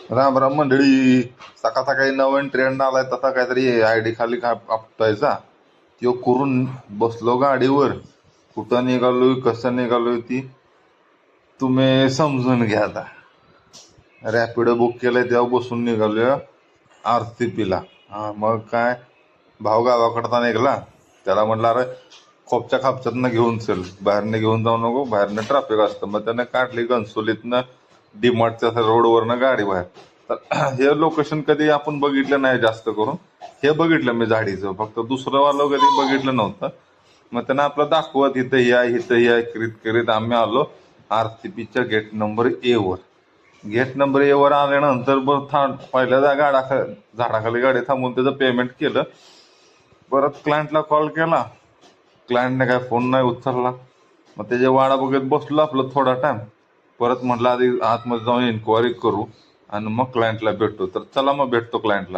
राम राम मंडळी. सकाळ सकाळी नवीन ट्रेंड आलाय तसा काहीतरी आयडी खाली आपटायचा. त्यो करून बसलो गाडीवर. कुठं निघालोय कसं निघालोय ती तुम्ही समजून घ्या आता. रॅपिडो बुक केलंय तेव्हा बसून निघालोय आरसीपीला. हा मग काय, भाव गावाकडचा निघाला. त्याला म्हटलं अरे खोपच्या खापच्यातनं घेऊन चल, बाहेरनं घेऊन जाऊ नको, बाहेरनं ट्रॅफिक असतं. मग त्यानं काढली घनसोलीतनं डीमार्टच्या रोडवरनं गाडी बाहेर. तर हे लोकेशन कधी आपण बघितलं नाही जास्त करून. हे बघितलं मी झाडीचं, फक्त दुसरं वालं कधी बघितलं नव्हतं. मग त्यानं आपलं दाखवत इथं ही आहे इथं ही आहे करीत करीत आम्ही आलो आरसीपीच्या गेट नंबर ए वर. गेट नंबर ए वर आल्यानंतर पहिल्या झाडाखाली गाडी थांबून त्याचं पेमेंट केलं. परत क्लायंटला कॉल केला, क्लायंटने काय फोन नाही उचलला. मग त्याच्या वाडा बघत बसलो आपलं थोडा टाइम. परत म्हटलं आधी आतमध्ये जाऊन इन्क्वायरी करू आणि मग क्लायंटला भेटतो. तर चला मग भेटतो क्लायंटला.